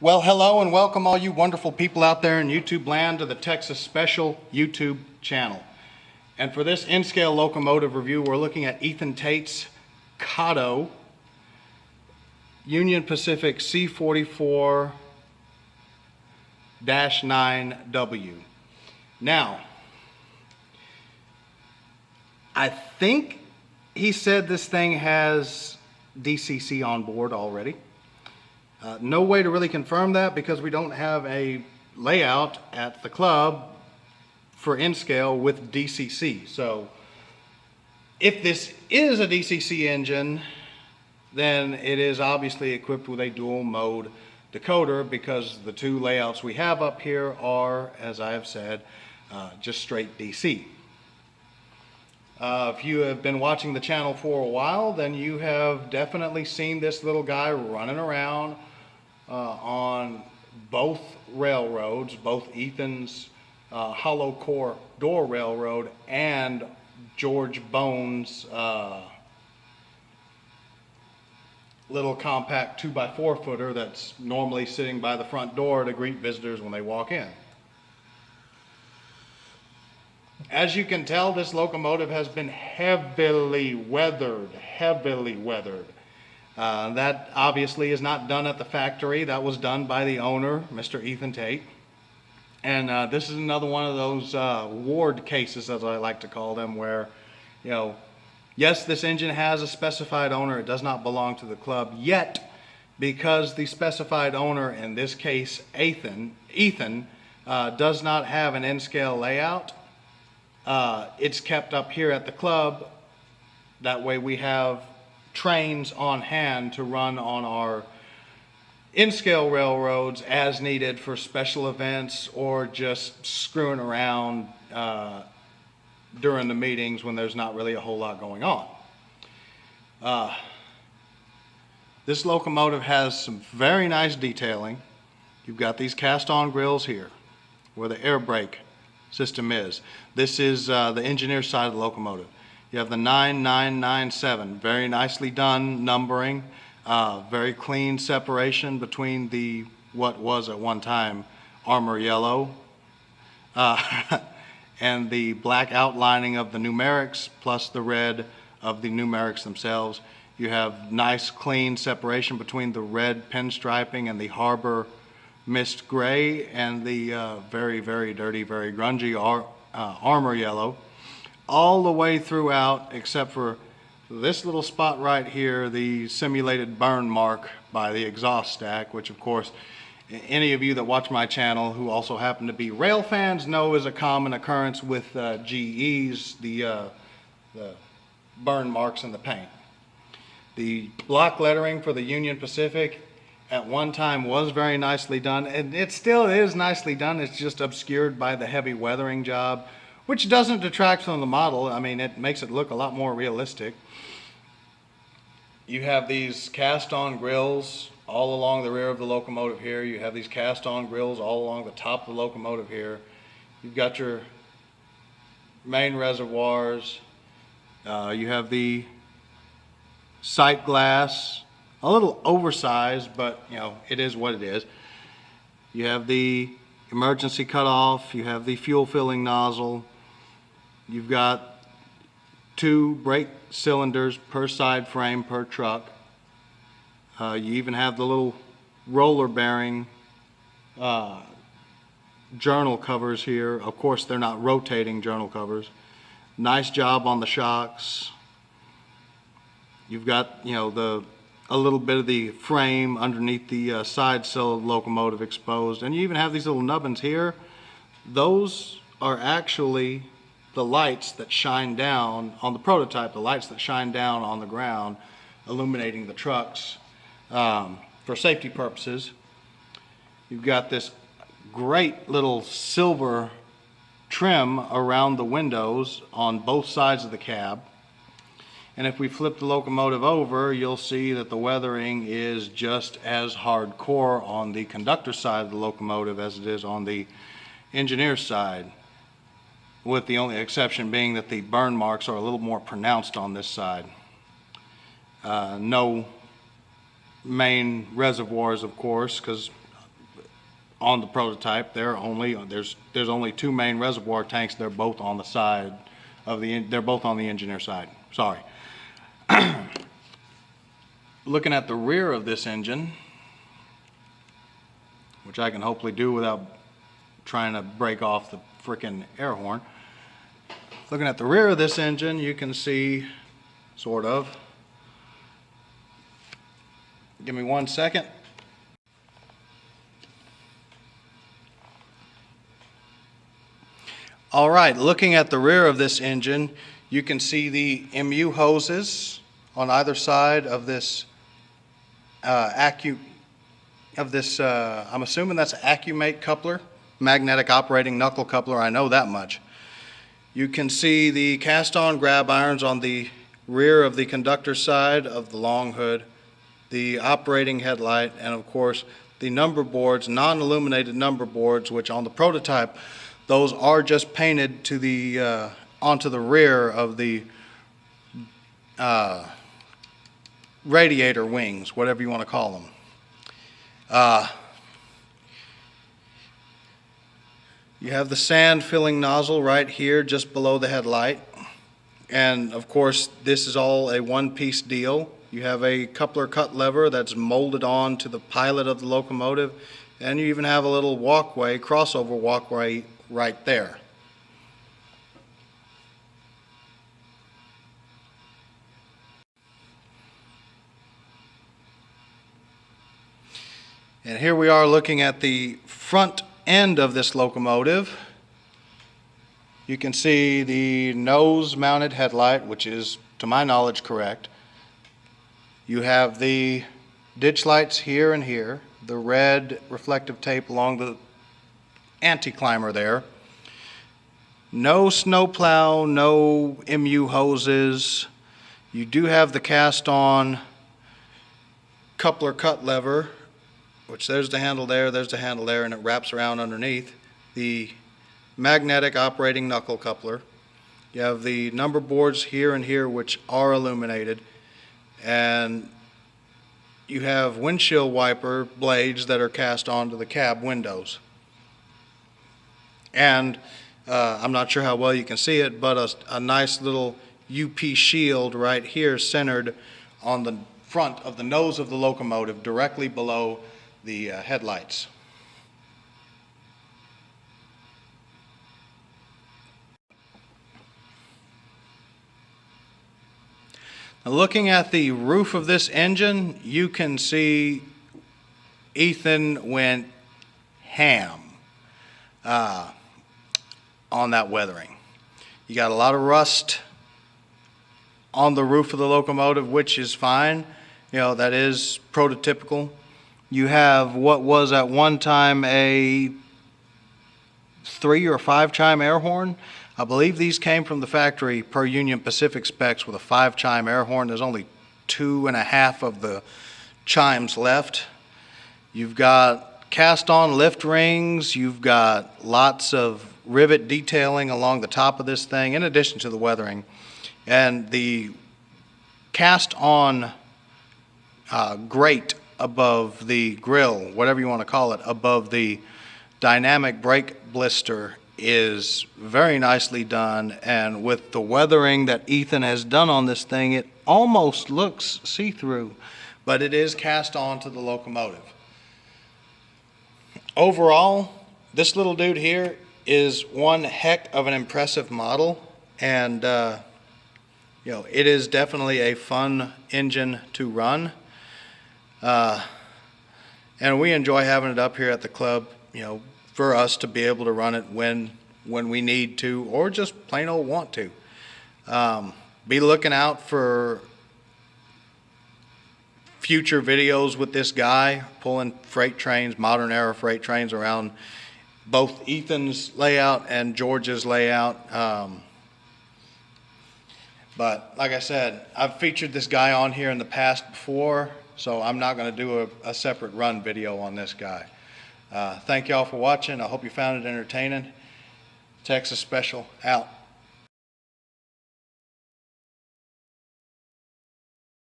Well, hello and welcome all you wonderful people out there in YouTube land to the Texas Special YouTube channel. And for this in-scale locomotive review, we're looking at Ethan Tait's Kato Union Pacific C4400CW. Now, I think he said this thing has DCC on board already. No way to really confirm that because we don't have a layout at the club for in-scale with DCC. So if this is a DCC engine, then it is obviously equipped with a dual mode decoder because the two layouts we have up here are, as I have said, just straight DC. If you have been watching the channel for a while, then you have definitely seen this little guy running around on both railroads, both Ethan's hollow core door railroad and George Bone's little compact 2x4 footer that's normally sitting by the front door to greet visitors when they walk in. As you can tell, this locomotive has been heavily weathered. That obviously is not done at the factory. That was done by the owner, Mr. Ethan Tait. And this is another one of those ward cases, as I like to call them, where, you know, yes, this engine has a specified owner. It does not belong to the club yet, because the specified owner, in this case, Ethan, does not have an in-scale layout. It's kept up here at the club. That way we have trains on hand to run on our in-scale railroads as needed for special events or just screwing around during the meetings when there's not really a whole lot going on. This locomotive has some very nice detailing. You've got these cast-on grills here where the air brake system is. This is the engineer side of the locomotive. You have the 9997, very nicely done numbering, very clean separation between the what was at one time armor yellow and the black outlining of the numerics plus the red of the numerics themselves. You have nice clean separation between the red pinstriping and the harbor mist gray and the very, very dirty, very grungy armor yellow, all the way throughout except for this little spot right here, the simulated burn mark by the exhaust stack, which of course any of you that watch my channel who also happen to be rail fans know is a common occurrence with GEs, the burn marks in the paint. The block lettering for the Union Pacific at one time was very nicely done, and it still is nicely done. It's just obscured by the heavy weathering job, which doesn't detract from the model. I mean, it makes it look a lot more realistic. You have these cast-on grills all along the rear of the locomotive here. You have these cast-on grills all along the top of the locomotive here. You've got your main reservoirs. You have the sight glass, a little oversized, but you know, it is what it is. You have the emergency cutoff. You have the fuel filling nozzle. You've got 2 brake cylinders per side frame per truck. You even have the little roller bearing journal covers here. Of course, they're not rotating journal covers. Nice job on the shocks. You've got, you know, a little bit of the frame underneath the side sill of the locomotive exposed. And you even have these little nubbins here. Those are actually the lights that shine down on the prototype, the lights that shine down on the ground, illuminating the trucks for safety purposes. You've got this great little silver trim around the windows on both sides of the cab. And if we flip the locomotive over, you'll see that the weathering is just as hardcore on the conductor side of the locomotive as it is on the engineer's side, with the only exception being that the burn marks are a little more pronounced on this side. No main reservoirs, of course, because on the prototype. There's only two main reservoir tanks. They're both on the side of they're both on the engineer side. Sorry. Looking at the rear of this engine, which I can hopefully do without trying to break off the frickin' air horn. Looking at the rear of this engine, you can see, sort of. Give me 1 second. All right, looking at the rear of this engine, you can see the MU hoses on either side of this I'm assuming that's an Accumate coupler, magnetic operating knuckle coupler, I know that much. You can see the cast-on grab irons on the rear of the conductor side of the long hood, the operating headlight, and of course the number boards, non-illuminated number boards, which on the prototype, those are just painted to the onto the rear of the radiator wings, whatever you want to call them. You have the sand filling nozzle right here just below the headlight, and of course this is all a one-piece deal. You have a coupler cut lever that's molded on to the pilot of the locomotive, and you even have a little walkway, crossover walkway right there. And here we are looking at the front end of this locomotive. You can see the nose-mounted headlight, which is, to my knowledge, correct. You have the ditch lights here and here, the red reflective tape along the anti-climber there. No snowplow, no MU hoses. You do have the cast-on coupler cut lever, which there's the handle there, and it wraps around underneath. The magnetic operating knuckle coupler. You have the number boards here and here, which are illuminated, and you have windshield wiper blades that are cast onto the cab windows. And I'm not sure how well you can see it, but a nice little UP shield right here centered on the front of the nose of the locomotive, directly below the headlights. Now, looking at the roof of this engine, you can see Ethan went ham on that weathering. You got a lot of rust on the roof of the locomotive, which is fine. You know, that is prototypical. You have what was at one time a 3 or 5 chime air horn. I believe these came from the factory per Union Pacific specs with a 5 chime air horn. There's only 2.5 of the chimes left. You've got cast on lift rings. You've got lots of rivet detailing along the top of this thing in addition to the weathering. And the cast on grate above the grill, whatever you want to call it, above the dynamic brake blister is very nicely done, and with the weathering that Ethan has done on this thing, it almost looks see-through, but it is cast onto the locomotive. Overall, this little dude here is one heck of an impressive model, and you know, it is definitely a fun engine to run. And we enjoy having it up here at the club, you know, for us to be able to run it when we need to, or just plain old want to. Be looking out for future videos with this guy pulling freight trains, modern era freight trains around both Ethan's layout and George's layout. But like I said, I've featured this guy on here in the past before, so I'm not going to do a separate run video on this guy. Thank y'all for watching. I hope you found it entertaining. Texas Special out.